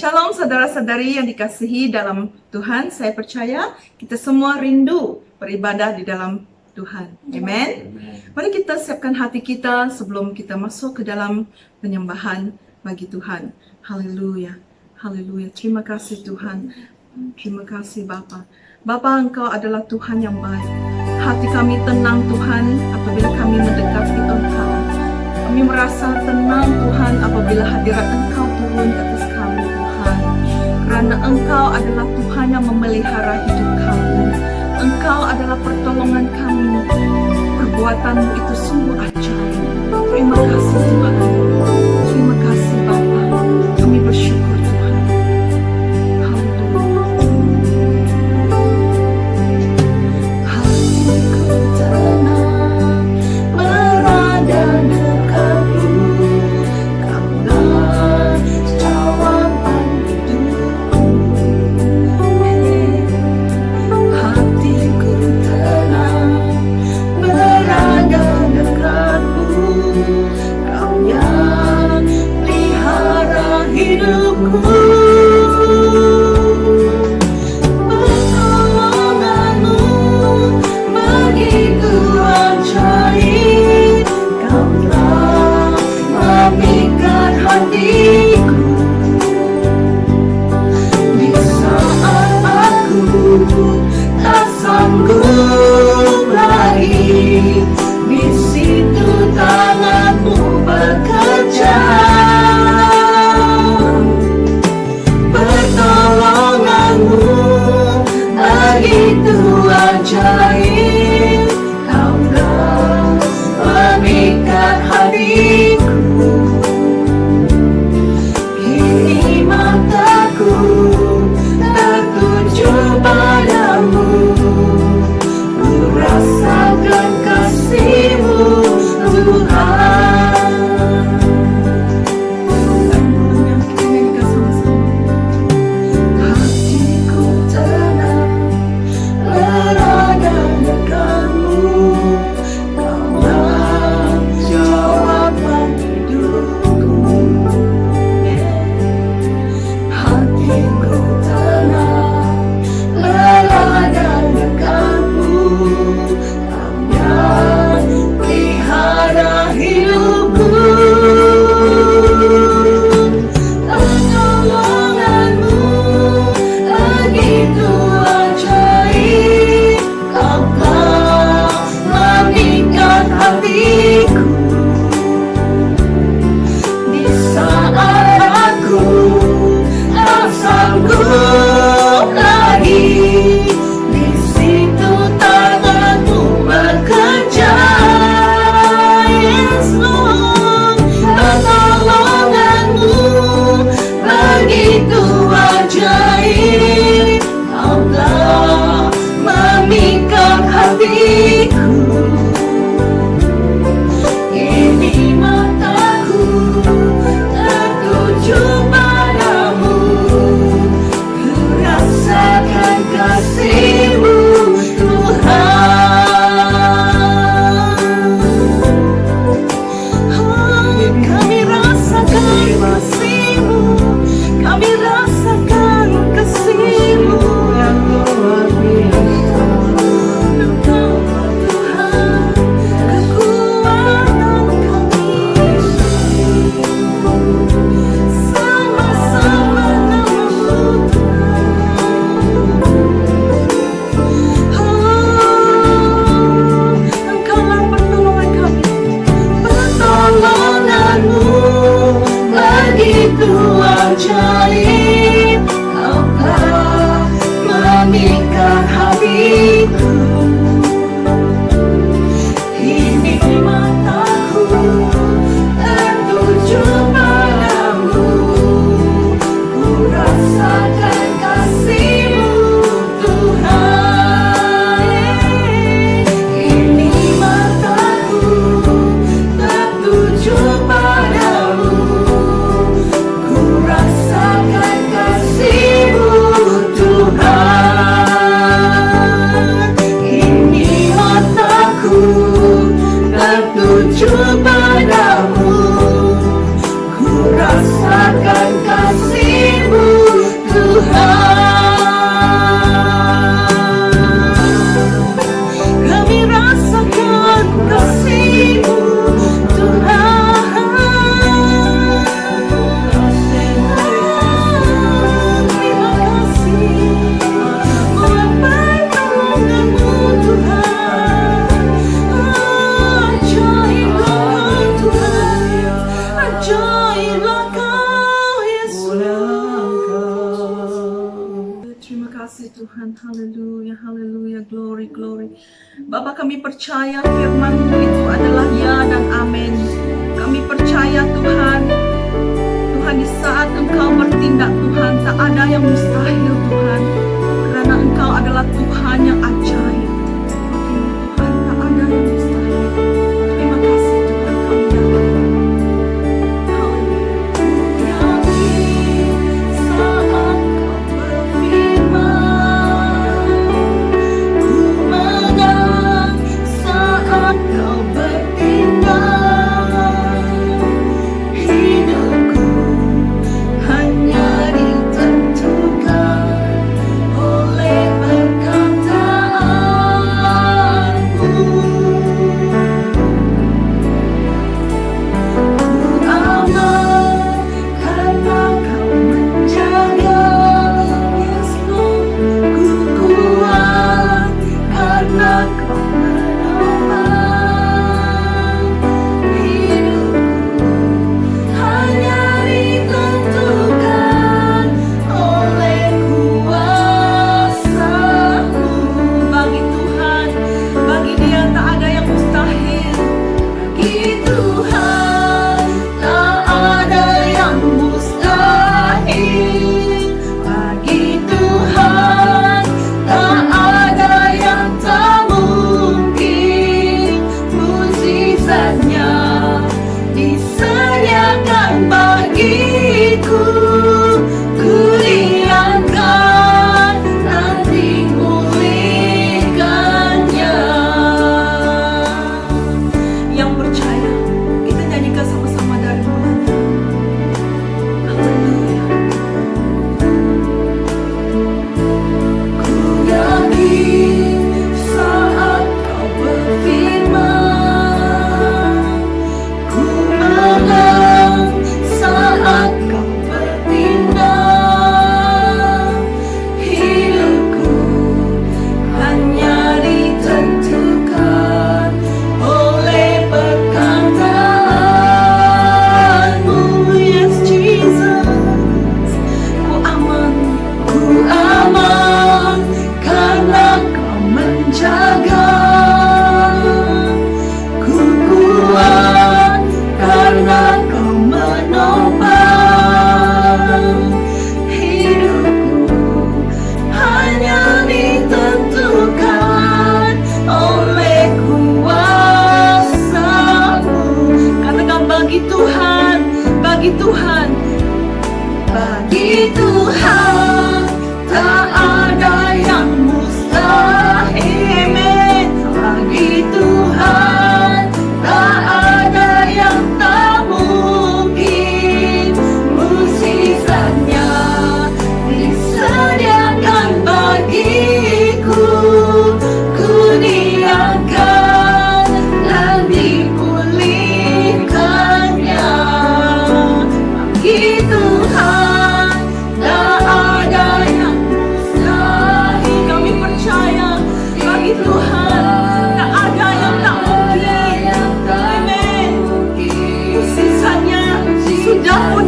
Shalom saudara-saudari yang dikasihi dalam Tuhan. Saya percaya kita semua rindu beribadah di dalam Tuhan. Amen. Mari kita siapkan hati kita sebelum kita masuk ke dalam penyembahan bagi Tuhan. Haleluya. Haleluya. Terima kasih Tuhan. Terima kasih Bapa. Bapa, Engkau adalah Tuhan yang baik. Hati kami tenang Tuhan apabila kami mendekati Engkau. Kami merasa tenang Tuhan apabila hadirat Engkau turun ke atas kami Tuhan. Karena Engkau adalah Tuhan yang memelihara hidup kami. Engkau adalah pertolongan kami. Perbuatan-Mu itu sungguh ajaib. Terima kasih Tuhan. Terima kasih Bapa. Kami bersyukur Tuhan. Haleluya. Hatiku tenang berada dekat-Mu. Kaulah jawaban hidupku. Hatiku tenang berada dekat-Mu. Kau yang pelihara hidup kasih Tuhan. Haleluya, haleluya, glory, glory. Bapa, kami percaya firman-Mu itu adalah ya dan amin. Kami percaya Tuhan, Tuhan di saat Engkau bertindak Tuhan, tak ada yang mustahil Tuhan. Karena Engkau adalah Tuhan yang ajaib. Tuhan, tak ada yang mustahil. Terima kasih Tuhan, kami yakin.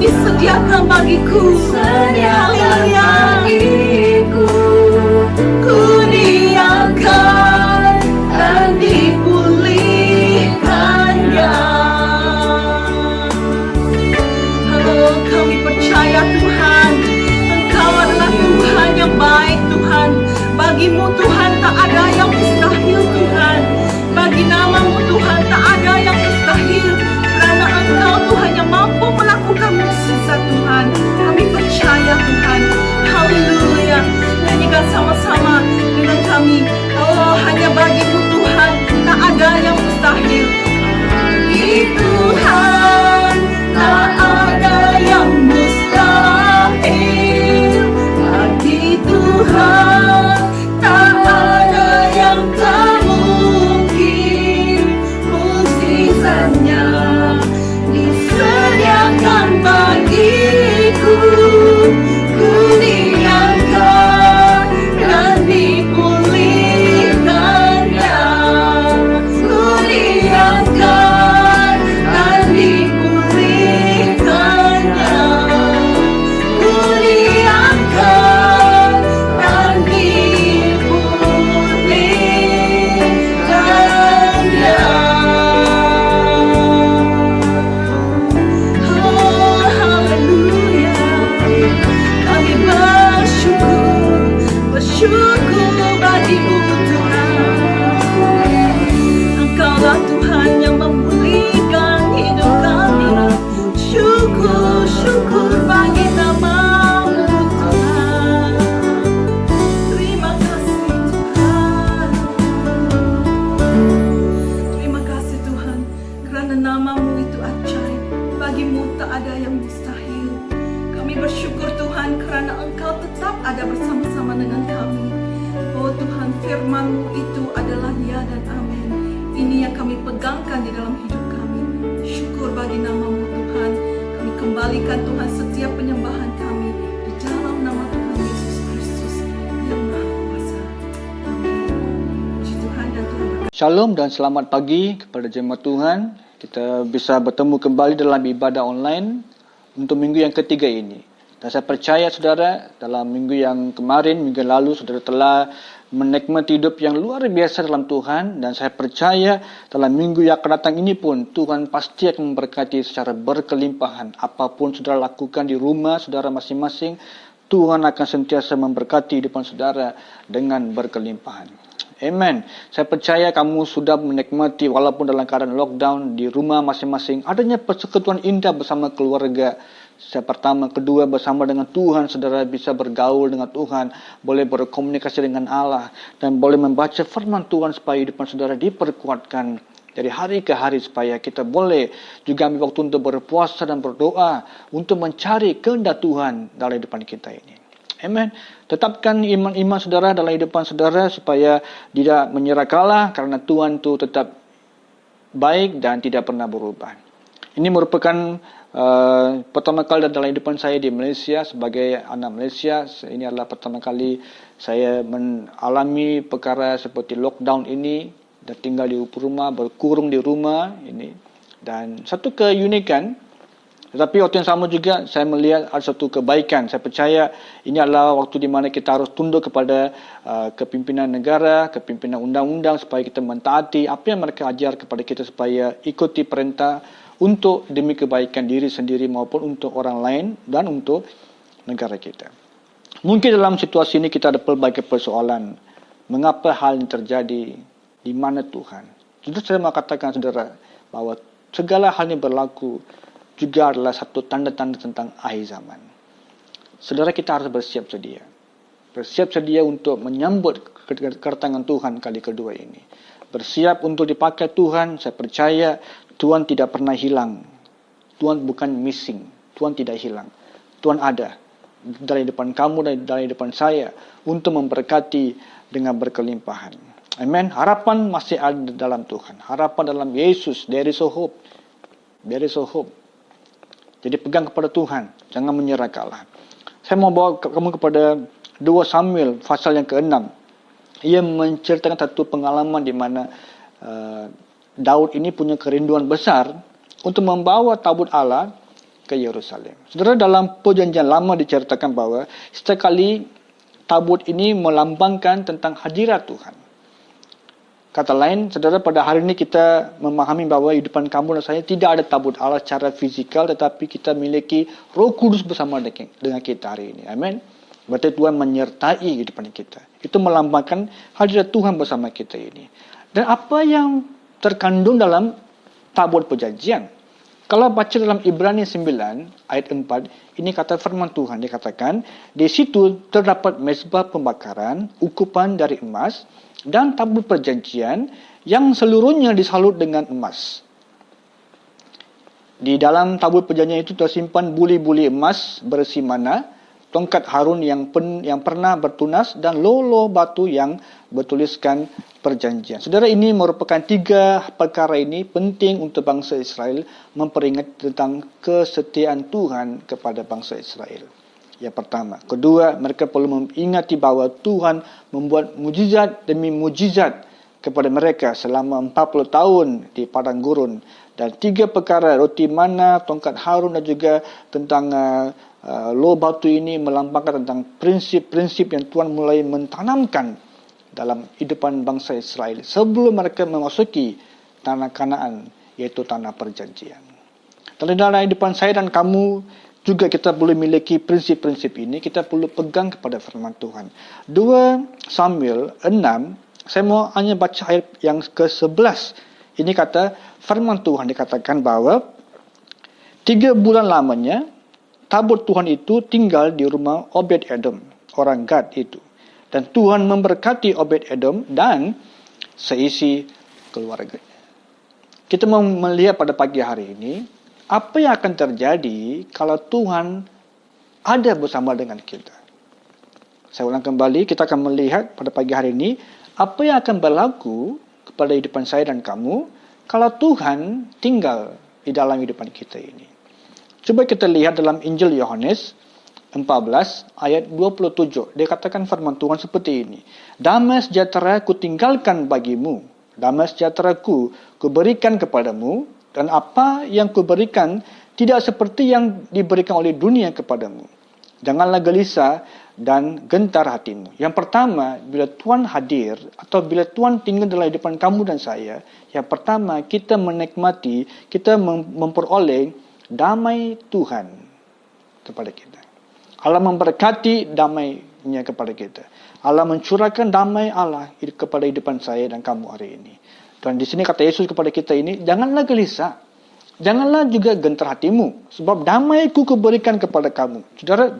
Disediakan bagiku, haleluya, ku diangkat dan dipulihkannya. Oh, kami percaya Tuhan, Engkau adalah Tuhan yang baik Tuhan. Bagimu Tuhan tak ada yang mustahil Tuhan. Bagi namamu Tuhan tak ada yang mustahil. Karena Engkau Tuhan yang mampu melakukan mukjizat Tuhan. Kami percaya ada bersama-sama dengan kami. Oh Tuhan, firman-Mu itu adalah ya dan amin. Ini yang kami pegangkan di dalam hidup kami. Syukur bagi nama-Mu Tuhan. Kami kembalikan Tuhan setiap penyembahan kami di dalam nama Tuhan Yesus Kristus yang Maha Kuasa. Amin. Puji Tuhan dan Tuhan berkati. Shalom dan selamat pagi kepada jemaat Tuhan. Kita bisa bertemu kembali dalam ibadah online untuk minggu yang ketiga ini. Dan saya percaya saudara, dalam minggu yang kemarin, minggu lalu, saudara telah menikmati hidup yang luar biasa dalam Tuhan. Dan saya percaya dalam minggu yang akan datang ini pun, Tuhan pasti akan memberkati secara berkelimpahan. Apapun saudara lakukan di rumah saudara masing-masing, Tuhan akan sentiasa memberkati hidupan saudara dengan berkelimpahan. Amen. Saya percaya kamu sudah menikmati walaupun dalam keadaan lockdown di rumah masing-masing, adanya persekutuan indah bersama keluarga. Pertama, kedua, bersama dengan Tuhan, saudara bisa bergaul dengan Tuhan, boleh berkomunikasi dengan Allah, dan boleh membaca firman Tuhan supaya hidupan saudara diperkuatkan dari hari ke hari, supaya kita boleh juga ambil waktu untuk berpuasa dan berdoa untuk mencari kehendak Tuhan dalam hidupan kita ini. Amen. Tetapkan iman-iman saudara dalam hidupan saudara supaya tidak menyerah kalah, karena Tuhan itu tetap baik dan tidak pernah berubah. Ini merupakan pertama kali dalam hidupan saya di Malaysia sebagai anak Malaysia. Ini adalah pertama kali saya mengalami perkara seperti lockdown ini dan tinggal di rumah, berkurung di rumah ini. Dan satu keunikan, tetapi waktu yang sama juga saya melihat ada satu kebaikan. Saya percaya ini adalah waktu di mana kita harus tunduk kepada kepimpinan negara, kepimpinan undang-undang, supaya kita mentaati apa yang mereka ajar kepada kita, supaya ikuti perintah untuk demi kebaikan diri sendiri maupun untuk orang lain dan untuk negara kita. Mungkin dalam situasi ini kita ada pelbagai persoalan. Mengapa hal ini terjadi? Di mana Tuhan? Jadi saya mau katakan saudara bahwa segala hal ini berlaku juga adalah satu tanda-tanda tentang akhir zaman. Saudara, kita harus bersiap sedia. Bersiap sedia untuk menyambut kedatangan Tuhan kali kedua ini. Bersiap untuk dipakai Tuhan. Saya percaya Tuhan tidak pernah hilang. Tuhan bukan missing. Tuhan tidak hilang. Tuhan ada dari depan kamu dan dari depan saya untuk memberkati dengan berkelimpahan. Amen. Harapan masih ada dalam Tuhan. Harapan dalam Yesus. There is a hope. There is a hope. Jadi pegang kepada Tuhan. Jangan menyerah kalah. Saya mau bawa kamu kepada 2 Samuel pasal yang ke-6. Ia menceritakan satu pengalaman di mana Daud ini punya kerinduan besar untuk membawa tabut Allah ke Yerusalem. Saudara, dalam perjanjian lama diceritakan bahwa setiap kali tabut ini melambangkan tentang hadirat Tuhan. Kata lain, saudara, pada hari ini kita memahami bahwa hidupan kamu dan saya tidak ada tabut Allah secara fizikal, tetapi kita miliki Roh Kudus bersama dengan kita hari ini. Amin. Berarti Tuhan menyertai hidupan kita. Itu melambangkan hadirat Tuhan bersama kita ini. Dan apa yang terkandung dalam tabut perjanjian? Kalau baca dalam Ibrani 9 ayat 4, ini kata firman Tuhan, dikatakan, di situ terdapat mezbah pembakaran, ukupan dari emas, dan tabut perjanjian yang seluruhnya disalut dengan emas. Di dalam tabut perjanjian itu tersimpan buli-buli emas berisi mana, tongkat Harun yang pernah bertunas, dan lolo batu yang bertuliskan perjanjian. Saudara, ini merupakan 3 perkara ini penting untuk bangsa Israel memperingat tentang kesetiaan Tuhan kepada bangsa Israel. Yang pertama. Kedua, mereka perlu mengingati bahwa Tuhan membuat mujizat demi mujizat kepada mereka selama 40 tahun di padang gurun. Dan 3 perkara, roti mana, tongkat Harun, dan juga tentang loh batu ini melambangkan tentang prinsip-prinsip yang Tuhan mulai mentanamkan dalam hidupan bangsa Israel sebelum mereka memasuki tanah Kanaan, yaitu tanah perjanjian. Dan dalam hidupan saya dan kamu juga kita boleh memiliki prinsip-prinsip ini. Kita perlu pegang kepada firman Tuhan. 2 Samuel 6, saya mau hanya baca ayat yang ke-11. Ini kata firman Tuhan, dikatakan bahwa 3 bulan lamanya tabut Tuhan itu tinggal di rumah Obed-Edom, orang Gad itu. Dan Tuhan memberkati Obed-Edom dan seisi keluarganya. Kita mau melihat pada pagi hari ini, apa yang akan terjadi kalau Tuhan ada bersama dengan kita. Saya ulang kembali, kita akan melihat pada pagi hari ini apa yang akan berlaku kepada hidupan saya dan kamu kalau Tuhan tinggal di dalam hidupan kita ini. Coba kita lihat dalam Injil Yohanes 14 ayat 27. Dia katakan firman Tuhan seperti ini. Damai sejahtera ku tinggalkan bagimu. Damai sejahtera ku berikan kepadamu. Dan apa yang ku berikan tidak seperti yang diberikan oleh dunia kepadamu. Janganlah gelisah dan gentar hatimu. Yang pertama, bila Tuhan hadir atau bila Tuhan tinggal dalam hidupan kamu dan saya, yang pertama kita menikmati, kita memperoleh damai Tuhan kepada kita. Allah memberkati damainya kepada kita. Allah mencurahkan damai Allah kepada hidupan saya dan kamu hari ini. Dan di sini kata Yesus kepada kita ini, janganlah gelisah. Janganlah juga gentar hatimu. Sebab damaiku kuberikan kepada kamu. Saudara,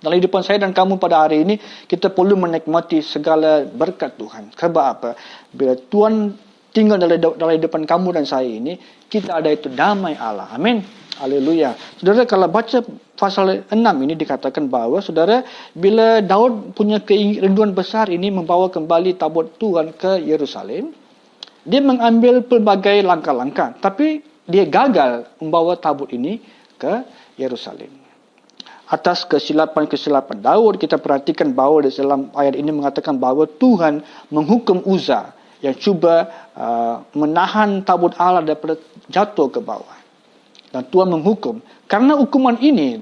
dalam hidupan saya dan kamu pada hari ini, kita perlu menikmati segala berkat Tuhan. Sebab apa? Bila Tuhan tinggal dalam hidupan kamu dan saya ini, kita ada itu damai Allah. Amin. Haleluya. Saudara, kalau baca pasal 6 ini dikatakan bahawa, saudara, bila Daud punya kerinduan besar ini membawa kembali tabut Tuhan ke Yerusalem, dia mengambil pelbagai langkah-langkah. Tapi dia gagal membawa tabut ini ke Yerusalem. Atas kesilapan-kesilapan Daud, kita perhatikan bahawa dalam ayat ini mengatakan bahawa Tuhan menghukum Uzza yang cuba menahan tabut Allah daripada jatuh ke bawah. Dan Tuhan menghukum. Karena hukuman ini,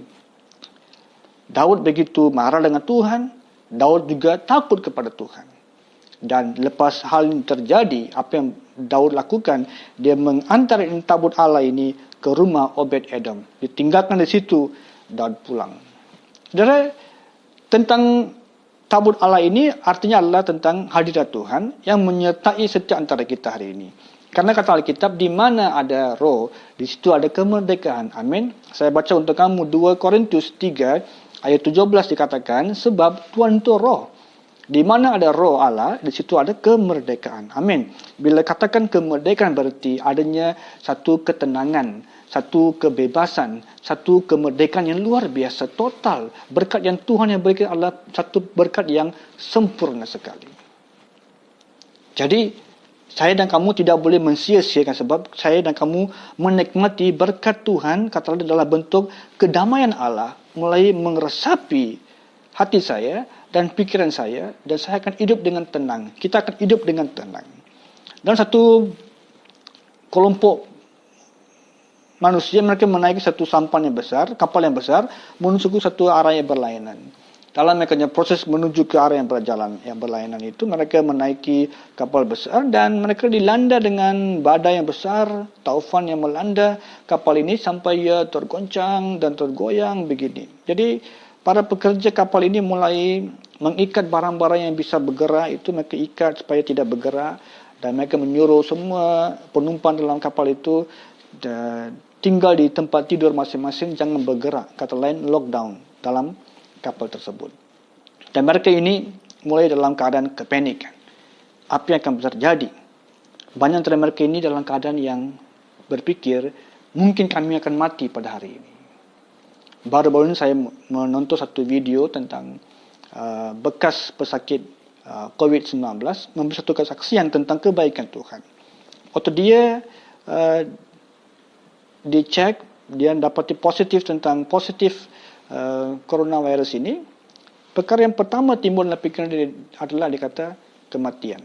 Daud begitu marah dengan Tuhan. Daud juga takut kepada Tuhan. Dan lepas hal ini terjadi, apa yang Daud lakukan, dia mengantar tabut Allah ini ke rumah Obed-Edom. Ditinggalkan di situ, Daud pulang. Saudara, tentang tabut Allah ini artinya adalah tentang hadirat Tuhan yang menyertai setiap antara kita hari ini. Karena kata Alkitab, di mana ada roh, di situ ada kemerdekaan. Amin. Saya baca untuk kamu 2 Korintus 3 ayat 17 dikatakan, sebab Tuhan itu roh. Di mana ada roh Allah, di situ ada kemerdekaan. Amin. Bila katakan kemerdekaan berarti adanya satu ketenangan, satu kebebasan, satu kemerdekaan yang luar biasa, total. Berkat yang Tuhan yang berikan adalah satu berkat yang sempurna sekali. Jadi, saya dan kamu tidak boleh mensia-siakan sebab saya dan kamu menikmati berkat Tuhan kata dalam bentuk kedamaian Allah mulai meresapi hati saya dan pikiran saya dan saya akan hidup dengan tenang. Kita akan hidup dengan tenang. Dan satu kelompok manusia mereka menaiki satu sampan yang besar, kapal yang besar menuju ke satu arah yang berlainan. Dalam mereka proses menuju ke arah yang berlainan itu, mereka menaiki kapal besar dan mereka dilanda dengan badai yang besar, taufan yang melanda kapal ini sampai ia tergoncang dan tergoyang begini. Jadi, para pekerja kapal ini mulai mengikat barang-barang yang bisa bergerak, itu mereka ikat supaya tidak bergerak dan mereka menyuruh semua penumpang dalam kapal itu tinggal di tempat tidur masing-masing, jangan bergerak. Kata lain, lockdown dalam kapal tersebut. Dan mereka ini mulai dalam keadaan kepanikan. Apa yang akan terjadi? Banyak dari mereka ini dalam keadaan yang berpikir, mungkin kami akan mati pada hari ini. Baru-baru ini saya menonton satu video tentang bekas pesakit COVID-19, memberi satu kesaksian tentang kebaikan Tuhan. Waktu dia dicek, dia dapati positif tentang coronavirus ini, perkara yang pertama timbul dalam pikiran dia adalah dia kata kematian.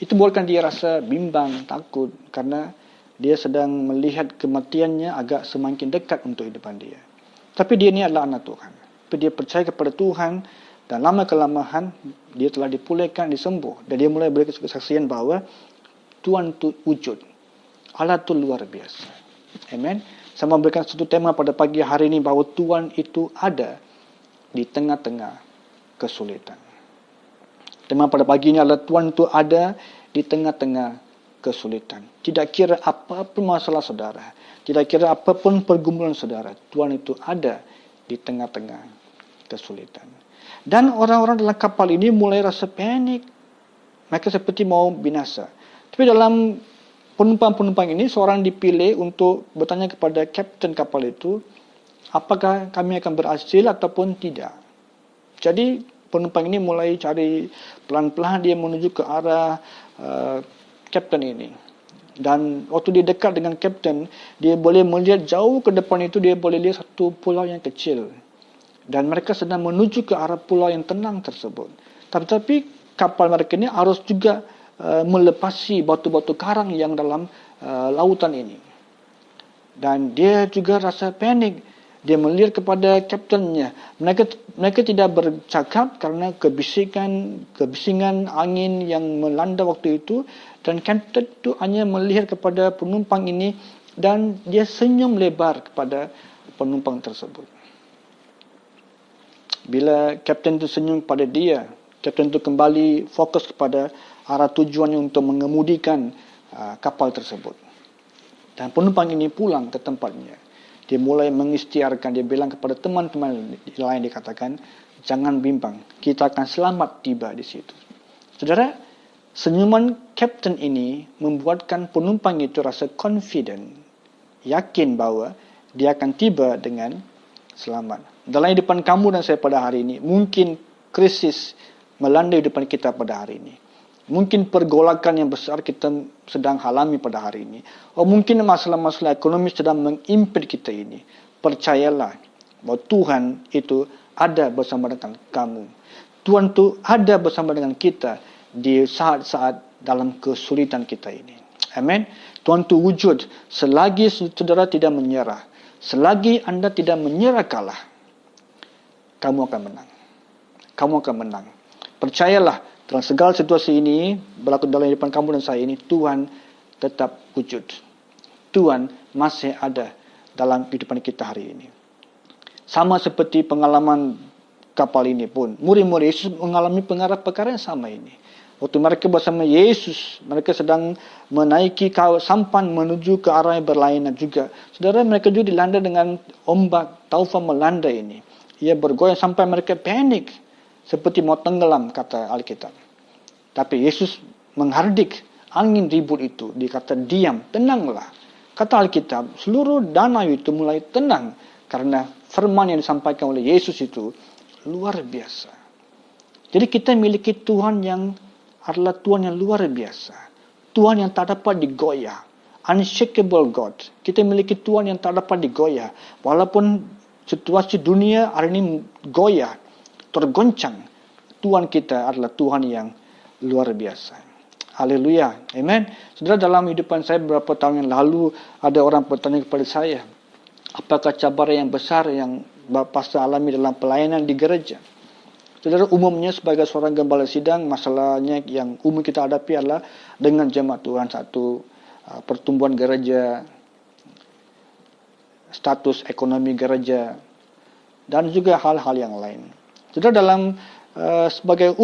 Itu buatkan dia rasa bimbang, takut karena dia sedang melihat kematiannya agak semakin dekat untuk hidupan dia. Tapi dia ni adalah anak Tuhan. Tapi dia percaya kepada Tuhan dan lama-kelamaan dia telah dipulihkan, disembuh. Dan dia mulai beri kesaksian bahawa Tuhan itu wujud. Allah itu luar biasa. Amen. Saya memberikan satu tema pada pagi hari ini bahawa Tuhan itu ada di tengah-tengah kesulitan. Tema pada pagi ini adalah Tuhan itu ada di tengah-tengah kesulitan. Tidak kira apapun masalah saudara, tidak kira apapun pergumulan saudara, Tuhan itu ada di tengah-tengah kesulitan. Dan orang-orang dalam kapal ini mulai rasa panik. Mereka seperti mau binasa. Tapi dalam penumpang-penumpang ini, seorang dipilih untuk bertanya kepada kapten kapal itu, apakah kami akan berhasil ataupun tidak. Jadi penumpang ini mulai cari pelan-pelan dia menuju ke arah kapten ini. Dan waktu dia dekat dengan kapten, dia boleh melihat jauh ke depan itu, dia boleh lihat satu pulau yang kecil. Dan mereka sedang menuju ke arah pulau yang tenang tersebut. Tetapi kapal mereka ini harus juga melepasi batu-batu karang yang dalam lautan ini. Dan dia juga rasa panik. Dia melihat kepada kaptennya. Mereka tidak bercakap karena kebisingan angin yang melanda waktu itu. Dan kapten itu hanya melihat kepada penumpang ini dan dia senyum lebar kepada penumpang tersebut. Bila kapten itu senyum kepada dia, kapten itu kembali fokus kepada arah tujuannya untuk mengemudikan kapal tersebut. Dan penumpang ini pulang ke tempatnya. Dia mulai mengisytiharkan, dia bilang kepada teman-teman lain, dikatakan, jangan bimbang, kita akan selamat tiba di situ. Saudara, senyuman kapten ini membuatkan penumpang itu rasa confident, yakin bahwa dia akan tiba dengan selamat. Dalam hidupan kamu dan saya pada hari ini, mungkin krisis melanda hidupan kita pada hari ini. Mungkin pergolakan yang besar kita sedang alami pada hari ini. Mungkin masalah-masalah ekonomi sedang mengimpit kita ini. Percayalah bahwa Tuhan itu ada bersama dengan kamu. Tuhan itu ada bersama dengan kita di saat-saat dalam kesulitan kita ini. Amin. Tuhan itu wujud selagi saudara tidak menyerah. Selagi anda tidak menyerah kalah, kamu akan menang. Kamu akan menang. Percayalah, dalam segala situasi ini, berlaku dalam hidupan kamu dan saya ini, Tuhan tetap wujud. Tuhan masih ada dalam kehidupan kita hari ini. Sama seperti pengalaman kapal ini pun. Murid-murid Yesus mengalami perkara yang sama ini. Waktu mereka bersama Yesus, mereka sedang menaiki sampan menuju ke arah yang berlainan juga. Saudara, mereka juga dilanda dengan ombak taufan melanda ini. Ia bergoyang sampai mereka panik. Seperti mau tenggelam, kata Alkitab. Tapi Yesus menghardik angin ribut itu. Dia kata, diam, tenanglah. Kata Alkitab, seluruh danau itu mulai tenang. Karena firman yang disampaikan oleh Yesus itu luar biasa. Jadi kita miliki Tuhan yang adalah Tuhan yang luar biasa. Tuhan yang tak dapat digoyah. Unshakable God. Kita miliki Tuhan yang tak dapat digoyah. Walaupun situasi dunia hari ini goyah, tergoncang, Tuhan kita adalah Tuhan yang luar biasa. Haleluya. Amen. Saudara, dalam kehidupan saya beberapa tahun yang lalu, ada orang bertanya kepada saya, apakah cabaran yang besar yang pastor alami dalam pelayanan di gereja? Saudara, umumnya sebagai seorang gembala sidang, masalahnya yang umum kita hadapi adalah dengan jemaat Tuhan, satu, pertumbuhan gereja, status ekonomi gereja, dan juga hal-hal yang lain. Saudara, dalam sebagai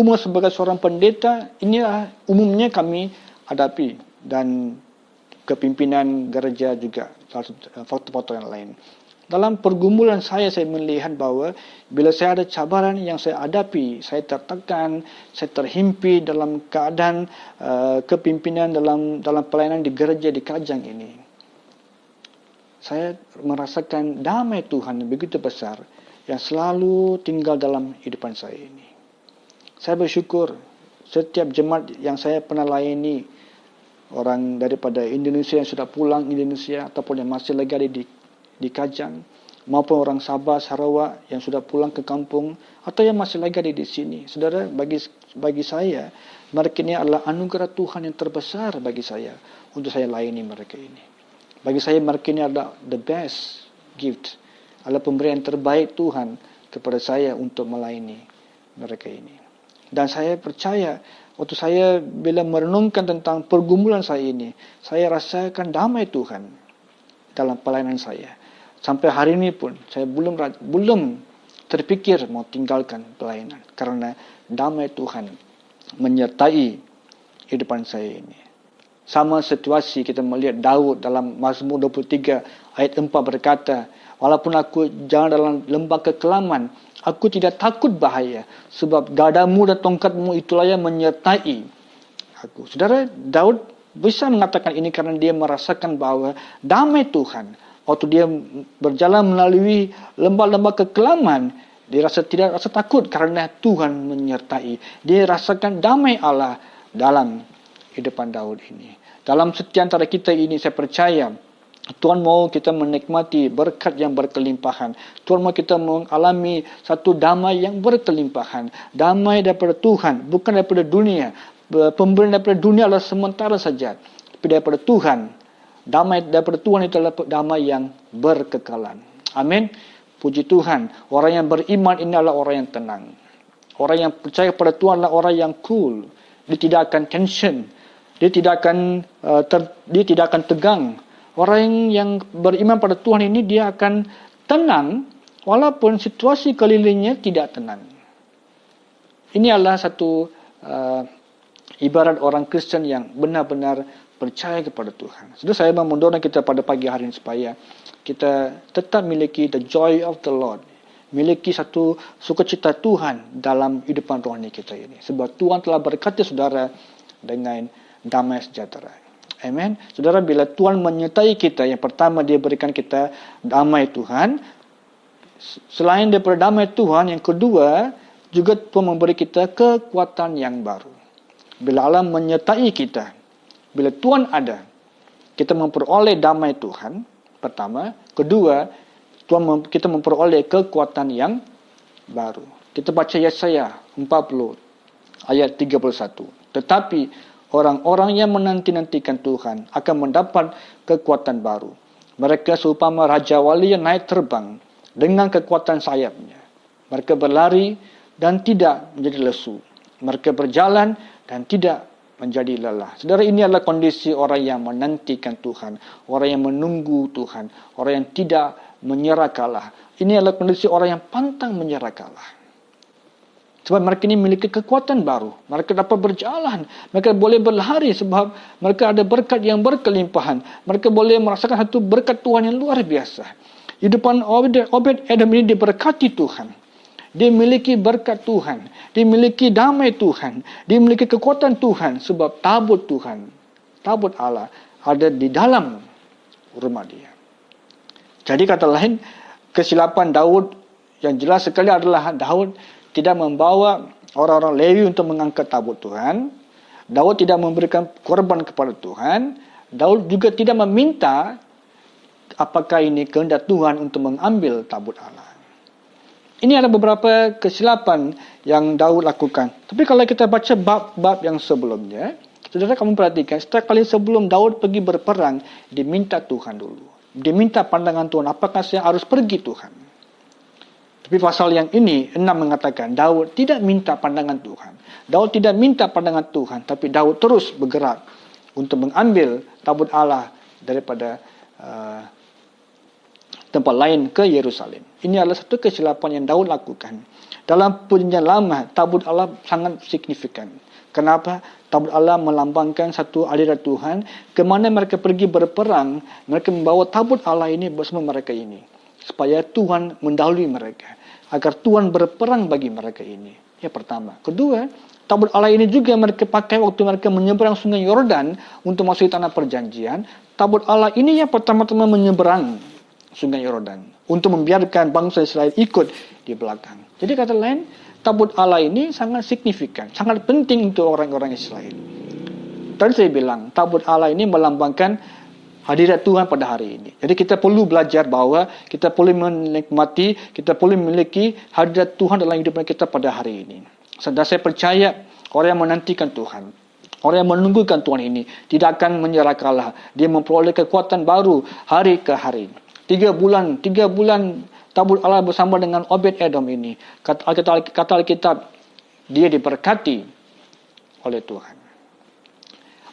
seorang pendeta, ini umumnya kami hadapi, dan kepimpinan gereja juga, faktor-faktor yang lain. Dalam pergumulan saya melihat bahwa bila saya ada cabaran yang saya hadapi, saya tertekan, saya terhimpit dalam keadaan kepimpinan dalam pelayanan di gereja di Kajang ini. Saya merasakan damai Tuhan yang begitu besar yang selalu tinggal dalam kehidupan saya ini. Saya bersyukur setiap jemaat yang saya pernah layani, orang daripada Indonesia yang sudah pulang Indonesia ataupun yang masih lagi ada di Kajang, maupun orang Sabah, Sarawak yang sudah pulang ke kampung atau yang masih lagi ada di sini. Saudara, bagi saya, mereka ini adalah anugerah Tuhan yang terbesar bagi saya untuk saya layani mereka ini. Bagi saya, mereka ini adalah the best gift, adalah pemberian terbaik Tuhan kepada saya untuk melayani mereka ini. Dan saya percaya, waktu saya bila merenungkan tentang pergumulan saya ini, saya rasakan damai Tuhan dalam pelayanan saya. Sampai hari ini pun saya belum terpikir mau tinggalkan pelayanan, karena damai Tuhan menyertai kehidupan saya ini. Sama situasi kita melihat Daud dalam Mazmur 23 ayat 4 berkata, walaupun aku jalan dalam lembah kekelaman, aku tidak takut bahaya, sebab gadamu dan tongkatmu itulah yang menyertai aku. Saudara, Daud bisa mengatakan ini karena dia merasakan bahwa damai Tuhan waktu dia berjalan melalui lembah-lembah kekelaman, Dia tidak rasa takut kerana Tuhan menyertai. Dia rasakan damai Allah dalam kehidupan Daud ini. Dalam setiap antara kita ini, saya percaya Tuhan mau kita menikmati berkat yang berkelimpahan. Tuhan mau kita mengalami satu damai yang berkelimpahan. Damai daripada Tuhan, bukan daripada dunia. Pemberian daripada dunia adalah sementara saja. Tapi daripada Tuhan, damai daripada Tuhan itu adalah damai yang berkekalan. Amin. Puji Tuhan. Orang yang beriman ini adalah orang yang tenang. Orang yang percaya pada Tuhan adalah orang yang cool. Dia tidak akan tension. Dia tidak akan tegang. Orang yang beriman pada Tuhan ini dia akan tenang walaupun situasi kelilingnya tidak tenang. Ini adalah satu ibarat orang Kristen yang benar-benar percaya kepada Tuhan. Jadi saya mendorong kita pada pagi hari ini supaya kita tetap miliki the joy of the Lord. Miliki satu sukacita Tuhan dalam kehidupan rohani kita ini. Sebab Tuhan telah berkati saudara dengan damai sejahtera. Amen. Saudara, bila Tuhan menyertai kita, yang pertama dia berikan kita damai Tuhan. Selain daripada damai Tuhan, yang kedua juga Tuhan memberi kita kekuatan yang baru. Bila Allah menyertai kita, bila Tuhan ada, kita memperoleh damai Tuhan. Pertama, kedua, kita memperoleh kekuatan yang baru. Kita baca Yesaya 40 ayat 31. Tetapi orang-orang yang menanti-nantikan Tuhan akan mendapat kekuatan baru. Mereka seumpama Raja Wali yang naik terbang dengan kekuatan sayapnya. Mereka berlari dan tidak menjadi lesu. Mereka berjalan dan tidak menjadi lelah. Saudara, ini adalah kondisi orang yang menantikan Tuhan. Orang yang menunggu Tuhan. Orang yang tidak menyerah kalah. Ini adalah kondisi orang yang pantang menyerah kalah. Sebab mereka ini memiliki kekuatan baru. Mereka dapat berjalan. Mereka boleh berlari sebab mereka ada berkat yang berkelimpahan. Mereka boleh merasakan satu berkat Tuhan yang luar biasa. Hidupan Obed-Edom ini diberkati Tuhan. Dia memiliki berkat Tuhan. Dia memiliki damai Tuhan. Dia memiliki kekuatan Tuhan. Sebab tabut Tuhan, tabut Allah ada di dalam rumah dia. Jadi kata lain, kesilapan Daud yang jelas sekali adalah Daud tidak membawa orang-orang Lewi untuk mengangkat tabut Tuhan. Daud tidak memberikan korban kepada Tuhan. Daud juga tidak meminta apakah ini kehendak Tuhan untuk mengambil tabut Allah. Ini ada beberapa kesilapan yang Daud lakukan. Tapi kalau kita baca bab-bab yang sebelumnya, saudara kamu perhatikan, setiap kali sebelum Daud pergi berperang, diminta Tuhan dulu. Diminta pandangan Tuhan, apakah saya harus pergi Tuhan? Tapi pasal yang ini, 6 mengatakan, Daud tidak minta pandangan Tuhan. Daud tidak minta pandangan Tuhan, tapi Daud terus bergerak untuk mengambil tabut Allah daripada tempat lain ke Yerusalem. Ini adalah satu kesilapan yang Daud lakukan. Dalam perjanjian lama, tabut Allah sangat signifikan. Kenapa? Tabut Allah melambangkan satu aliran Tuhan. Kemana mereka pergi berperang, mereka membawa tabut Allah ini bersama mereka ini. Supaya Tuhan mendahului mereka. Agar Tuhan berperang bagi mereka ini. Yang pertama. Kedua, tabut Allah ini juga mereka pakai waktu mereka menyeberang sungai Yordan untuk masuk tanah perjanjian. Tabut Allah ini yang pertama-tama menyeberang sungai Yordan. Untuk membiarkan bangsa Israel ikut di belakang. Jadi kata lain, tabut Allah ini sangat signifikan. Sangat penting untuk orang-orang Israel. Dan saya bilang, tabut Allah ini melambangkan hadirat Tuhan pada hari ini. Jadi kita perlu belajar bahawa kita perlu menikmati, kita perlu memiliki hadirat Tuhan dalam hidup kita pada hari ini. Dan saya percaya orang yang menantikan Tuhan, orang yang menunggukan Tuhan ini tidak akan menyerah kalah. Dia memperoleh kekuatan baru hari ke hari. 3 bulan tabut Allah bersama dengan Obed-Edom ini. Kata Alkitab, dia diberkati oleh Tuhan.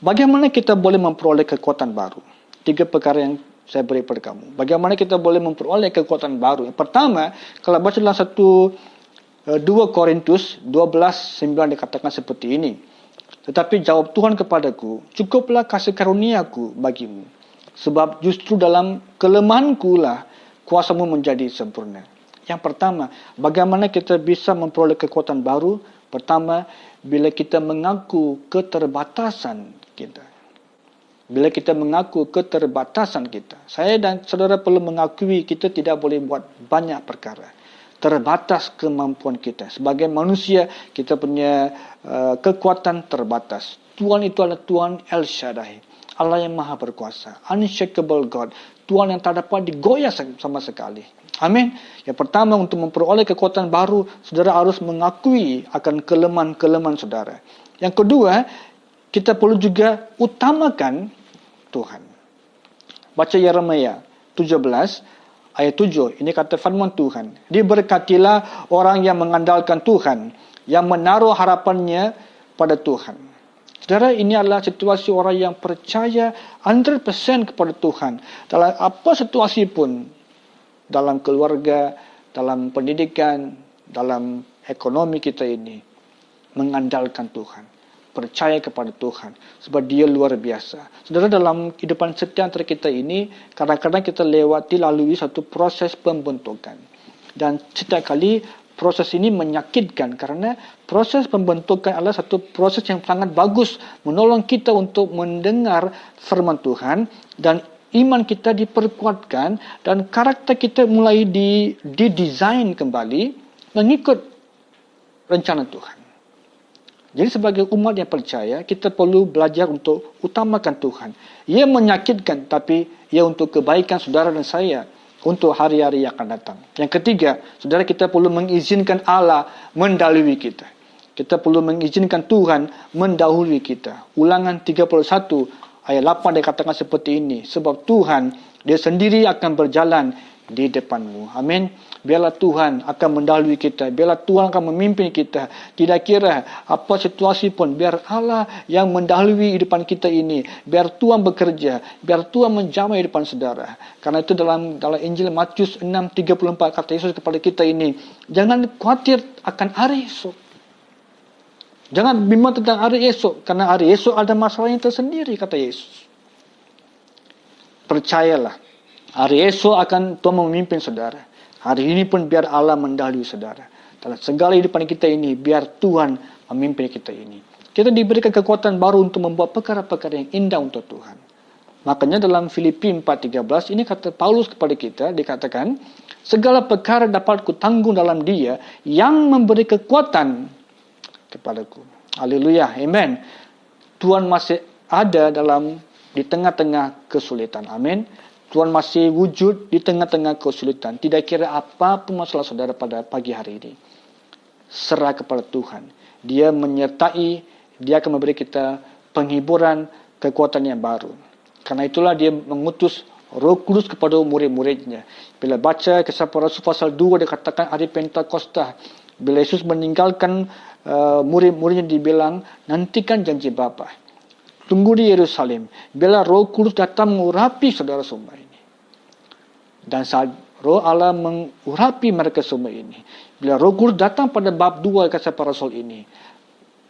Bagaimana kita boleh memperoleh kekuatan baru? 3 perkara yang saya beri kepada kamu. Bagaimana kita boleh memperoleh kekuatan baru? Yang pertama, kalau baca dalam 2 Korintus 12:9 dikatakan seperti ini. Tetapi jawab Tuhan kepadaku, cukuplah kasih karuniaku bagimu. Sebab justru dalam kelemahanku lah kuasamu menjadi sempurna. Yang pertama, bagaimana kita bisa memperoleh kekuatan baru? Pertama, bila kita mengaku keterbatasan kita. Bila kita mengaku keterbatasan kita. Saya dan saudara perlu mengakui kita tidak boleh buat banyak perkara. terbatas kemampuan kita. Sebagai manusia, kita punya kekuatan terbatas. Tuhan itu adalah Tuhan El Shaddai, Allah yang maha berkuasa, unshakable God, Tuhan yang tak dapat digoyah sama sekali. Amin. Yang pertama, untuk memperoleh kekuatan baru, saudara harus mengakui akan kelemahan-kelemahan saudara. Yang kedua, kita perlu juga utamakan Tuhan. Baca Yeremia 17 ayat 7. Ini kata firman Tuhan. Diberkatilah orang yang mengandalkan Tuhan, yang menaruh harapannya pada Tuhan. Saudara, ini adalah situasi orang yang percaya 100% kepada Tuhan. Dalam apa situasi pun, dalam keluarga, dalam pendidikan, dalam ekonomi kita ini, mengandalkan Tuhan. Percaya kepada Tuhan, sebab Dia luar biasa. Saudara, dalam kehidupan setia antara kita ini, kadang-kadang kita lalui satu proses pembentukan. Dan setiap kali proses ini menyakitkan, karena proses pembentukan adalah satu proses yang sangat bagus, menolong kita untuk mendengar firman Tuhan, dan iman kita diperkuatkan, dan karakter kita mulai didesain kembali mengikut rencana Tuhan. Jadi sebagai umat yang percaya, kita perlu belajar untuk utamakan Tuhan. Ia menyakitkan, tapi ia untuk kebaikan saudara dan saya, untuk hari-hari yang akan datang. Yang ketiga, saudara, kita perlu mengizinkan Allah mendahului kita. Kita perlu mengizinkan Tuhan mendahului kita. Ulangan 31 ayat 8 dikatakan seperti ini. Sebab Tuhan, Dia sendiri akan berjalan di depanmu. Amin. Biarlah Tuhan akan mendahului kita. Biarlah Tuhan akan memimpin kita. Tidak kira apa situasi pun, biar Allah yang mendahului depan kita ini. Biar Tuhan bekerja. Biar Tuhan menjamah depan saudara. Karena itu dalam Injil Matius 6:34 kata Yesus kepada kita ini, jangan khawatir akan hari esok. Jangan bimbang tentang hari esok, karena hari esok ada masalah yang tersendiri, kata Yesus. Percayalah, hari esok akan Tuhan memimpin saudara. Hari ini pun biar Allah mendahului saudara. Dalam segala kehidupan kita ini, biar Tuhan memimpin kita ini. Kita diberikan kekuatan baru untuk membuat perkara-perkara yang indah untuk Tuhan. Makanya dalam Filipi 4:13, ini kata Paulus kepada kita, dikatakan, segala perkara dapat kutanggung dalam Dia yang memberi kekuatan kepadaku. Haleluya, amen. Tuhan masih ada di tengah-tengah kesulitan, amin. Tuhan masih wujud di tengah-tengah kesulitan. Tidak kira apapun masalah saudara pada pagi hari ini. Serah kepada Tuhan. Dia menyertai, Dia akan memberi kita penghiburan, kekuatan yang baru. Karena itulah Dia mengutus Roh Kudus kepada murid-muridnya. Bila baca Kisah Para Rasul pasal 2, dikatakan hari Pentakosta. Bila Yesus meninggalkan murid-muridnya, dibilang, nantikan janji Bapa. Tunggu di Yerusalem. Bila Roh Kudus datang mengurapi saudara semua ini. Dan saat Roh Allah mengurapi mereka semua ini. Bila Roh Kudus datang pada bab 2 Kisah Para Rasul ini.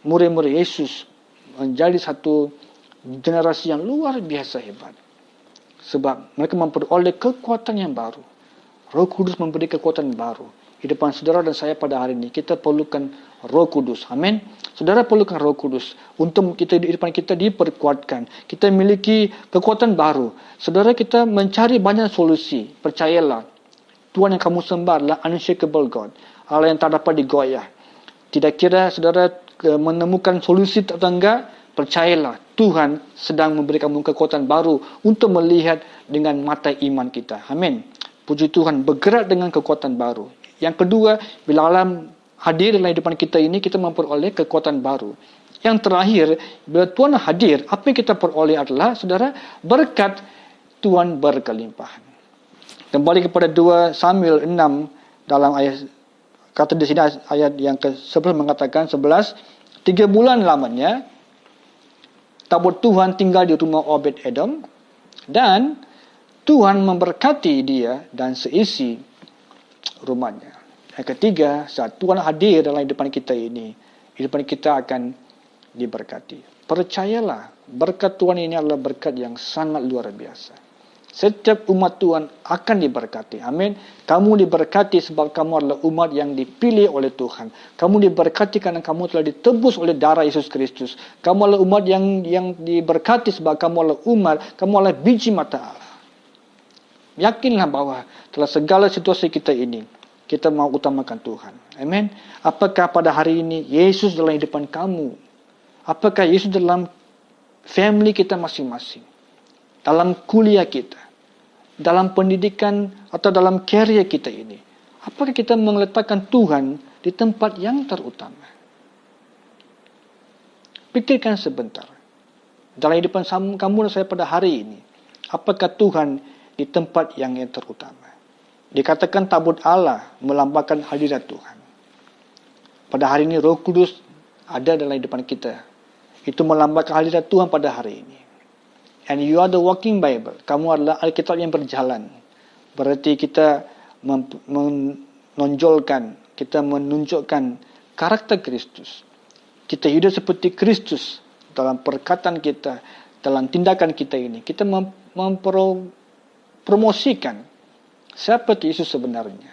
Murid-murid Yesus menjadi satu generasi yang luar biasa hebat. Sebab mereka memperoleh kekuatan yang baru. Roh Kudus memberi kekuatan baru. Di depan saudara dan saya pada hari ini, kita perlukan Roh Kudus. Amin. Saudara perlukan Roh Kudus untuk kita di depan kita diperkuatkan. Kita memiliki kekuatan baru. Saudara, kita mencari banyak solusi. Percayalah, Tuhan yang kamu sembah adalah unshakable God, Allah yang tak dapat digoyah. Tidak kira saudara menemukan solusi atau enggak, percayalah, Tuhan sedang memberi kamu kekuatan baru untuk melihat dengan mata iman kita. Amin. Puji Tuhan, bergerak dengan kekuatan baru. Yang kedua, bila Allah hadir dalam kehidupan kita ini, kita memperoleh kekuatan baru. Yang terakhir, bila Tuhan hadir, apa yang kita peroleh adalah, saudara, berkat Tuhan berkelimpahan. Kembali kepada 2 Samuel 6, dalam ayat, kata di sini ayat yang ke-11 mengatakan, 11, 3 bulan lamanya, tabut Tuhan tinggal di rumah Obed Edom, dan Tuhan memberkati dia dan seisi rumahnya. Yang ketiga, saat Tuhan hadir dalam kehidupan kita ini, kehidupan kita akan diberkati. Percayalah, berkat Tuhan ini adalah berkat yang sangat luar biasa. Setiap umat Tuhan akan diberkati. Amin. Kamu diberkati sebab kamu adalah umat yang dipilih oleh Tuhan. Kamu diberkati karena kamu telah ditebus oleh darah Yesus Kristus. Kamu adalah umat yang diberkati sebab kamu adalah umat, kamu adalah biji mata Allah. Yakinlah bahwa dalam segala situasi kita ini, kita mau utamakan Tuhan. Amen. Apakah pada hari ini Yesus dalam hidupan kamu? Apakah Yesus dalam family kita masing-masing? Dalam kuliah kita? Dalam pendidikan atau dalam career kita ini? Apakah kita meletakkan Tuhan di tempat yang terutama? Pikirkan sebentar. Dalam hidupan kamu dan saya pada hari ini, apakah Tuhan di tempat yang terutama? Dikatakan tabut Allah melambangkan hadirat Tuhan. Pada hari ini Roh Kudus ada dalam hidupan kita. Itu melambangkan hadirat Tuhan pada hari ini. And you are the walking Bible. Kamu adalah Alkitab yang berjalan. Berarti kita menonjolkan, kita menunjukkan karakter Kristus. Kita hidup seperti Kristus dalam perkataan kita, dalam tindakan kita ini. Kita mempromosikan siapa itu Yesus sebenarnya.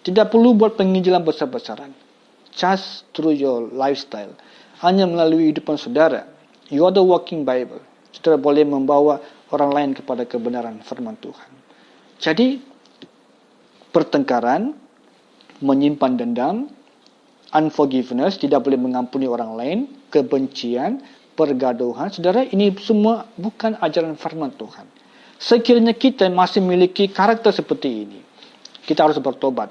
Tidak perlu buat penginjilan besar-besaran. Just through your lifestyle. Hanya melalui hidupan saudara. You are the walking Bible. Saudara boleh membawa orang lain kepada kebenaran firman Tuhan. Jadi, pertengkaran, menyimpan dendam, unforgiveness, tidak boleh mengampuni orang lain, kebencian, pergaduhan. Saudara, ini semua bukan ajaran firman Tuhan. Sekiranya kita masih memiliki karakter seperti ini, kita harus bertobat.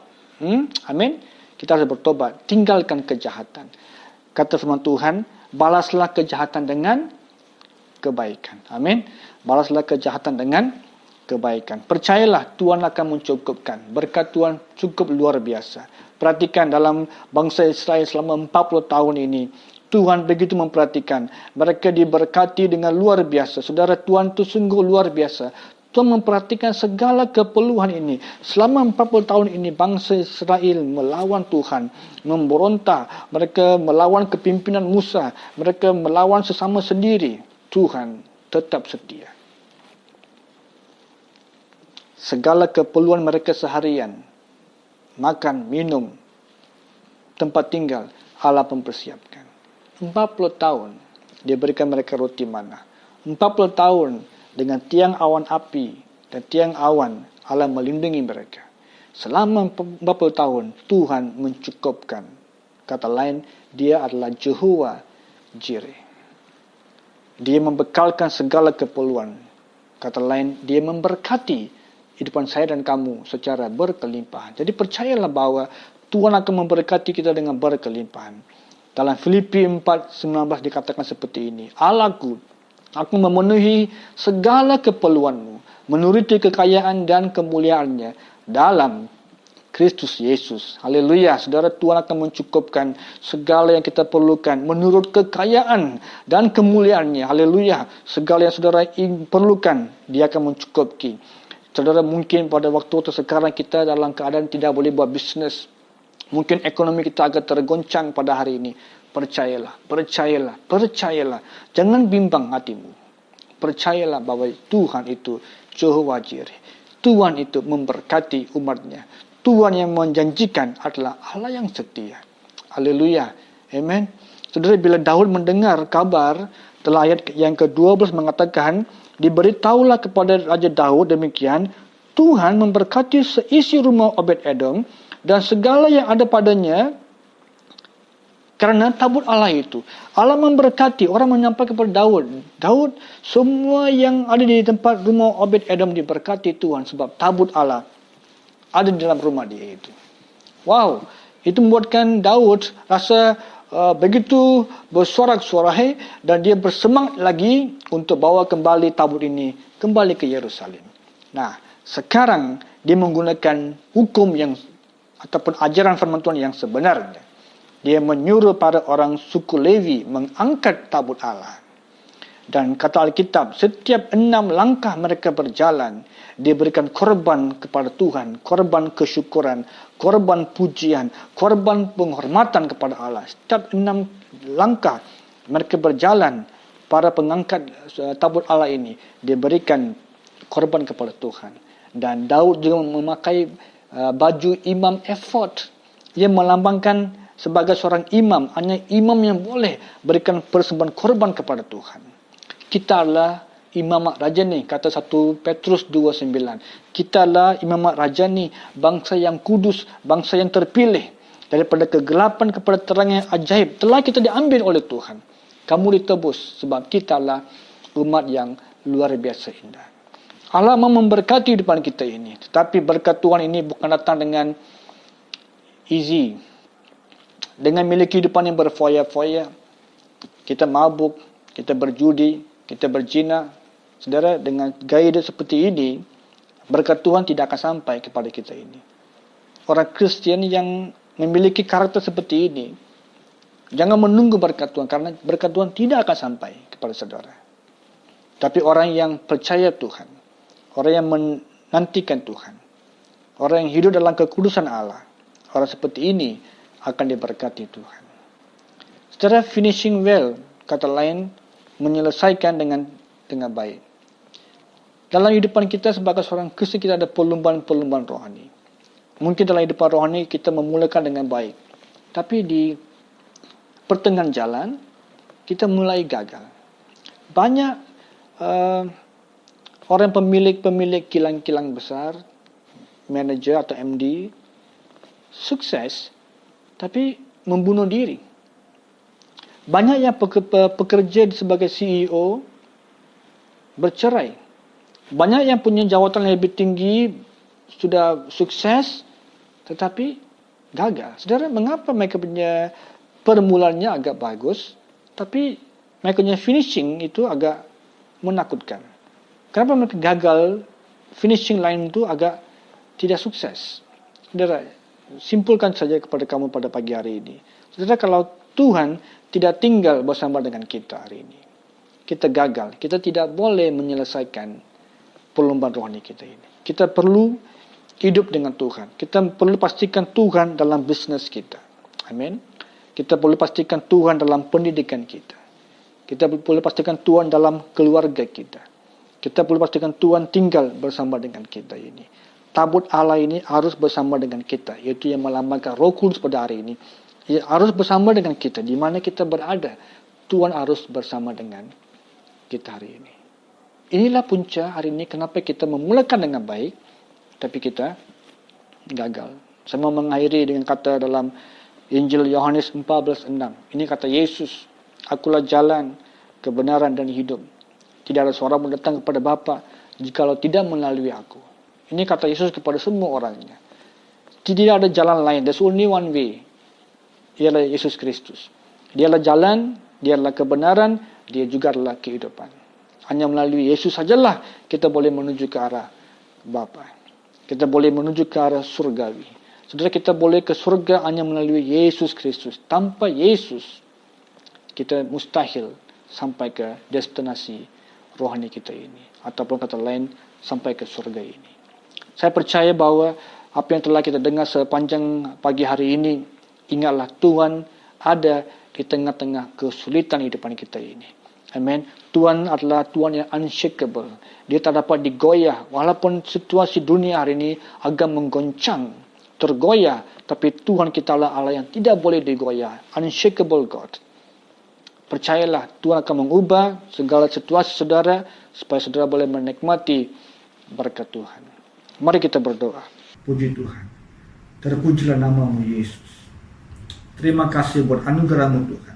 Amin. Kita harus bertobat. Tinggalkan kejahatan. Kata firman Tuhan, balaslah kejahatan dengan kebaikan. Amin. Balaslah kejahatan dengan kebaikan. Percayalah Tuhan akan mencukupkan. Berkat Tuhan cukup luar biasa. Perhatikan dalam bangsa Israel selama 40 tahun ini. Tuhan begitu memperhatikan. Mereka diberkati dengan luar biasa. Saudara, Tuhan itu sungguh luar biasa. Tuhan memperhatikan segala keperluan ini. Selama 40 tahun ini bangsa Israel melawan Tuhan. Memberontak. Mereka melawan kepimpinan Musa. Mereka melawan sesama sendiri. Tuhan tetap setia. Segala keperluan mereka seharian. Makan, minum, tempat tinggal, Allah mempersiapkan. 40 tahun, dia berikan mereka roti mana. 40 tahun, dengan tiang awan api dan tiang awan, Allah melindungi mereka. Selama 40 tahun, Tuhan mencukupkan. Kata lain, dia adalah Jehovah Jireh. Dia membekalkan segala keperluan. Kata lain, dia memberkati hidupan saya dan kamu secara berkelimpahan. Jadi percayalah bahwa Tuhan akan memberkati kita dengan berkelimpahan. Dalam Filipi 4:19 dikatakan seperti ini. Allahku, aku memenuhi segala keperluanmu menuruti kekayaan dan kemuliaannya dalam Kristus Yesus. Haleluya. Saudara, Tuhan akan mencukupkan segala yang kita perlukan menurut kekayaan dan kemuliaannya. Haleluya. Segala yang saudara perlukan, dia akan mencukupi. Saudara, mungkin pada waktu sekarang kita dalam keadaan tidak boleh buat bisnes. Mungkin ekonomi kita agak tergoncang pada hari ini. Percayalah, percayalah, percayalah. Jangan bimbang hatimu. Percayalah bahwa Tuhan itu Jehovah Jireh. Tuhan itu memberkati umatnya. Tuhan yang menjanjikan adalah Allah yang setia. Haleluya. Amen. Saudara, bila Daud mendengar kabar, dalam ayat yang ke-12 mengatakan, diberitahulah kepada Raja Daud demikian, Tuhan memberkati seisi rumah Obed-Edom dan segala yang ada padanya karena tabut Allah itu. Allah memberkati. Orang menyampaikan kepada Daud, Daud, semua yang ada di tempat rumah Obed-Edom diberkati Tuhan sebab tabut Allah ada di dalam rumah dia itu. Wow, itu membuatkan Daud rasa begitu bersorak-sorai dan dia bersemangat lagi untuk bawa kembali tabut ini kembali ke Yerusalem. Nah, sekarang dia menggunakan hukum yang ataupun ajaran firman Tuhan yang sebenarnya. Dia menyuruh para orang suku Lewi mengangkat tabut Allah. Dan kata Alkitab, setiap 6 langkah mereka berjalan, dia berikan korban kepada Tuhan, korban kesyukuran, korban pujian, korban penghormatan kepada Allah. Setiap 6 langkah mereka berjalan, para pengangkat tabut Allah ini, dia berikan korban kepada Tuhan. Dan Daud juga memakai baju imam efod. Ia melambangkan sebagai seorang imam, hanya imam yang boleh berikan persembahan korban kepada Tuhan. Kita adalah imamat rajani, kata 1 Petrus 2:9. Kitalah imamat rajani, bangsa yang kudus, bangsa yang terpilih. Daripada kegelapan kepada terang yang ajaib. Telah kita diambil oleh Tuhan. Kamu ditebus sebab kitalah umat yang luar biasa indah. Allah mau memberkati hidupan kita ini. Tetapi berkat Tuhan ini bukan datang dengan easy. Dengan miliki kehidupan yang berfoya-foya. Kita mabuk, kita berjudi, kita berzina. Saudara, dengan gaya hidup seperti ini, berkat Tuhan tidak akan sampai kepada kita ini. Orang Kristian yang memiliki karakter seperti ini, jangan menunggu berkat Tuhan, karena berkat Tuhan tidak akan sampai kepada saudara. Tapi orang yang percaya Tuhan, orang yang menantikan Tuhan, orang yang hidup dalam kekudusan Allah, orang seperti ini akan diberkati Tuhan. Secara finishing well, kata lain, menyelesaikan dengan baik. Dalam kehidupan kita sebagai seorang Kristen, kita ada perlumbaan-perlumbaan rohani. Mungkin dalam kehidupan rohani kita memulakan dengan baik. Tapi di pertengahan jalan, kita mulai gagal. Banyak orang pemilik kilang-kilang besar, manager atau MD, sukses, tapi membunuh diri. Banyak yang pekerja sebagai CEO bercerai. Banyak yang punya jawatan yang lebih tinggi, sudah sukses, tetapi gagal. Saudara, mengapa mereka punya permulaannya agak bagus, tapi mereka punya finishing itu agak menakutkan? Kenapa mereka gagal, finishing line itu agak tidak sukses? Saudara, simpulkan saja kepada kamu pada pagi hari ini. Saudara, kalau Tuhan tidak tinggal bersama dengan kita hari ini, kita gagal. Kita tidak boleh menyelesaikan perlombaan rohani kita ini. Kita perlu hidup dengan Tuhan. Kita perlu pastikan Tuhan dalam bisnes kita. Amin. Kita perlu pastikan Tuhan dalam pendidikan kita. Kita perlu pastikan Tuhan dalam keluarga kita. Kita perlu pastikan Tuhan tinggal bersama dengan kita ini. Tabut Allah ini harus bersama dengan kita. Yaitu yang melambangkan Roh Kudus pada hari ini. Ia harus bersama dengan kita. Di mana kita berada, Tuhan harus bersama dengan kita hari ini. Inilah punca hari ini kenapa kita memulakan dengan baik, tapi kita gagal. Saya mau mengakhiri dengan kata dalam Injil Yohanes 14:6. Ini kata Yesus, "Akulah jalan, kebenaran dan hidup. Tidak ada seorang pun datang kepada Bapa jikalau tidak melalui aku." Ini kata Yesus kepada semua orangnya. Tidak ada jalan lain. There's only one way. Ialah Yesus Kristus. Dialah jalan, dialah kebenaran, dia juga adalah kehidupan. Hanya melalui Yesus sajalah kita boleh menuju ke arah Bapa. Kita boleh menuju ke arah surgawi. Saudara, kita boleh ke surga hanya melalui Yesus Kristus. Tanpa Yesus, kita mustahil sampai ke destinasi rohani kita ini. Ataupun kata lain, sampai ke surga ini. Saya percaya bahwa apa yang telah kita dengar sepanjang pagi hari ini, ingatlah Tuhan ada di tengah-tengah kesulitan hidupan kita ini. Amin. Tuhan adalah Tuhan yang unshakable. Dia tak dapat digoyah. Walaupun situasi dunia hari ini agak menggoncang, tergoyah, tapi Tuhan kita adalah Allah yang tidak boleh digoyah. Unshakable God. Percayalah, Tuhan akan mengubah segala situasi saudara supaya saudara boleh menikmati berkat Tuhan. Mari kita berdoa. Puji Tuhan. Terpujilah nama-Mu Yesus. Terima kasih buat anugerah-Mu Tuhan.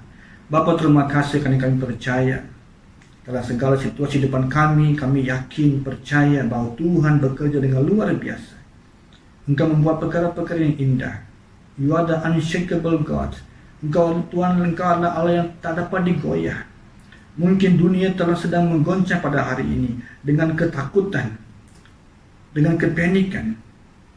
Bapa, terima kasih karena kami percaya dalam segala situasi depan kami yakin percaya bahwa Tuhan bekerja dengan luar biasa. Engkau membuat perkara-perkara yang indah. You are the unshakable God. Engkau Tuhan, Engkau adalah Allah yang tak dapat digoyah. Mungkin dunia telah sedang menggoncang pada hari ini dengan ketakutan, dengan kepanikan.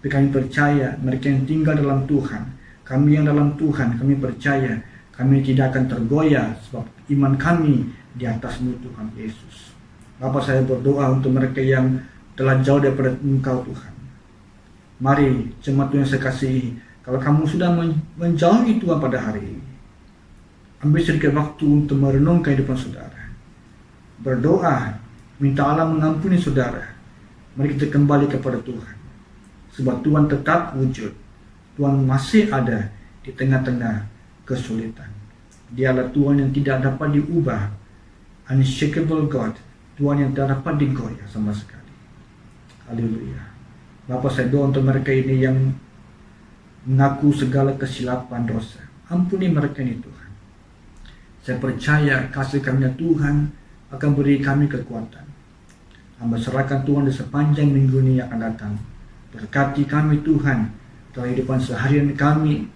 Tapi kami percaya mereka yang tinggal dalam Tuhan, kami yang dalam Tuhan, kami percaya kami tidak akan tergoyah sebab iman kami di atas-Mu Tuhan Yesus. Bapa, saya berdoa untuk mereka yang telah jauh daripada Engkau Tuhan. Mari jemaat Tuhan yang saya kasihi, kalau kamu sudah menjauhi Tuhan pada hari ini, ambil sedikit waktu untuk merenungkan kehidupan saudara. Berdoa, minta Allah mengampuni saudara. Mari kita kembali kepada Tuhan. Sebab Tuhan tetap wujud. Tuhan masih ada di tengah-tengah kesulitan. Dialah Tuhan yang tidak dapat diubah. Unshakable God. Tuhan yang tidak dapat digoyah sama sekali. Haleluya. Bapa, saya doa untuk mereka ini yang mengaku segala kesilapan dosa. Ampuni mereka ini Tuhan. Saya percaya kasih karunia Tuhan akan beri kami kekuatan. Hamba serahkan Tuhan di sepanjang minggu ini yang akan datang. Berkati kami Tuhan dalam kehidupan seharian kami,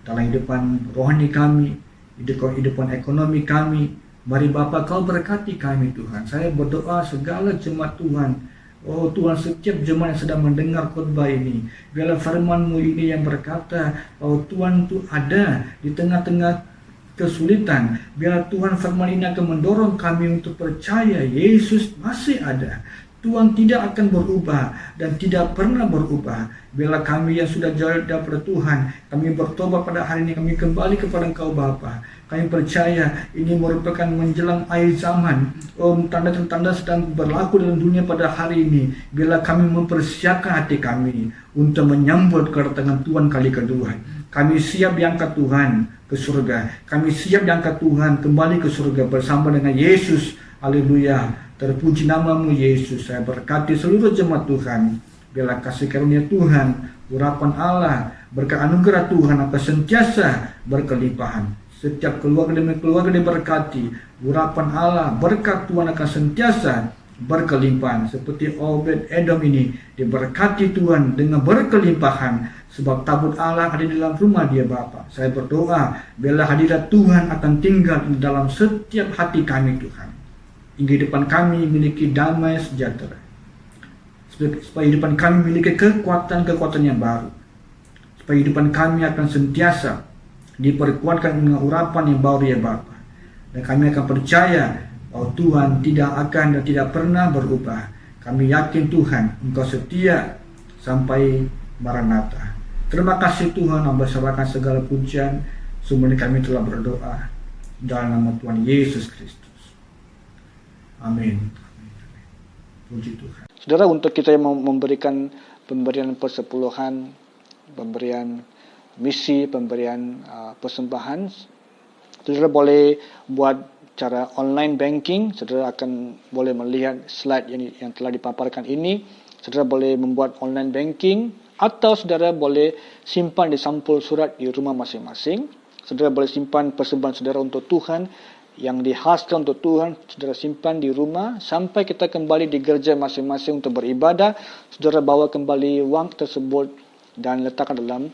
dalam kehidupan rohani kami, kehidupan ekonomi kami. Mari Bapa, Kau berkati kami Tuhan. Saya berdoa segala jemaat Tuhan. Oh Tuhan, setiap jemaat yang sedang mendengar khotbah ini, biarlah firman-Mu ini yang berkata, oh Tuhan itu ada di tengah-tengah kesulitan. Biarlah Tuhan firman ini akan mendorong kami untuk percaya Yesus masih ada. Tuhan tidak akan berubah dan tidak pernah berubah. Biarlah kami yang sudah jauh daripada Tuhan, kami bertobat pada hari ini, kami kembali kepada Engkau Bapa. Kami percaya ini merupakan menjelang akhir zaman. Tanda-tanda sedang berlaku dalam dunia pada hari ini. Biarlah kami mempersiapkan hati kami untuk menyambut kedatangan Tuhan kali kedua. Kami siap diangkat Tuhan ke surga. Kami siap diangkat Tuhan kembali ke surga bersama dengan Yesus. Haleluya. Terpuji nama-Mu Yesus. Saya berkati seluruh jemaat Tuhan. Biarlah kasih karunia Tuhan, urapan Allah, berkat anugerah Tuhan akan sentiasa berkelimpahan. Setiap keluarga demi keluarga diberkati. Urapan Allah, berkat Tuhan akan sentiasa berkelimpahan. Seperti Obed Edom ini diberkati Tuhan dengan berkelimpahan. Sebab tabut Allah ada di dalam rumah dia Bapa. Saya berdoa, biarlah hadirat Tuhan akan tinggal di dalam setiap hati kami Tuhan. Hingga depan kami memiliki damai sejahtera. Supaya hidupan kami memiliki kekuatan-kekuatan yang baru. Supaya hidupan kami akan sentiasa diperkuatkan dengan urapan yang baru ya Bapa. Dan kami akan percaya bahwa Tuhan tidak akan dan tidak pernah berubah. Kami yakin Tuhan, Engkau setia sampai Maranatha. Terima kasih Tuhan, hamba serahkan segala pujian. Semuanya kami telah berdoa dalam nama Tuhan Yesus Kristus. Amin. Puji Tuhan. Saudara, untuk kita yang mau memberikan pemberian persepuluhan, pemberian misi, pemberian persembahan, saudara boleh buat cara online banking. Saudara akan boleh melihat slide yang telah dipaparkan ini. Saudara boleh membuat online banking, atau saudara boleh simpan di sampul surat di rumah masing-masing. Saudara boleh simpan persembahan saudara untuk Tuhan yang dihaskan untuk Tuhan, saudara simpan di rumah sampai kita kembali di gereja masing-masing untuk beribadah. Saudara bawa kembali wang tersebut dan letakkan dalam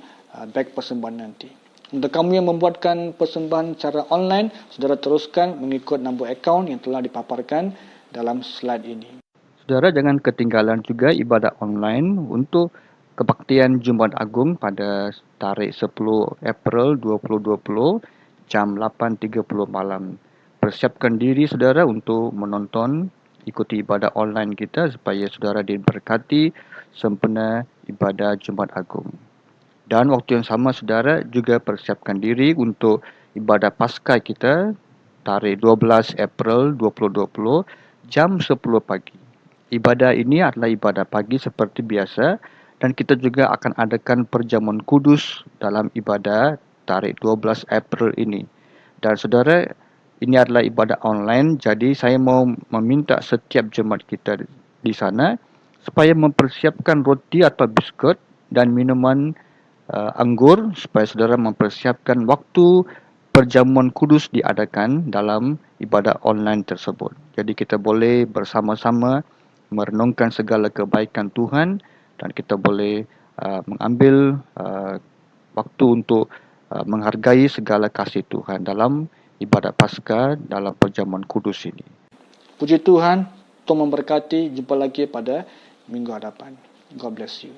beg persembahan nanti. Untuk kamu yang membuatkan persembahan secara online, saudara teruskan mengikut nombor akaun yang telah dipaparkan dalam slide ini. Saudara jangan ketinggalan juga ibadah online untuk kebaktian Jumaat Agung pada tarikh 10 April 2020 jam 8.30 malam. Persiapkan diri saudara untuk menonton, ikuti ibadah online kita supaya saudara diberkati sempurna ibadah Jumaat Agung. Dan waktu yang sama saudara juga persiapkan diri untuk ibadah Paskah kita tarikh 12 April 2020 jam 10 pagi. Ibadah ini adalah ibadah pagi seperti biasa dan kita juga akan adakan perjamuan kudus dalam ibadah tarikh 12 April ini. Dan saudara, ini adalah ibadah online, jadi saya mau meminta setiap jemaat kita di sana supaya mempersiapkan roti atau biskut dan minuman anggur supaya saudara mempersiapkan waktu perjamuan kudus diadakan dalam ibadah online tersebut. Jadi kita boleh bersama-sama merenungkan segala kebaikan Tuhan dan kita boleh mengambil waktu untuk menghargai segala kasih Tuhan dalam ibadat Paskah dalam perjamuan kudus ini. Puji Tuhan, Tuhan memberkati. Jumpa lagi pada minggu hadapan. God bless you.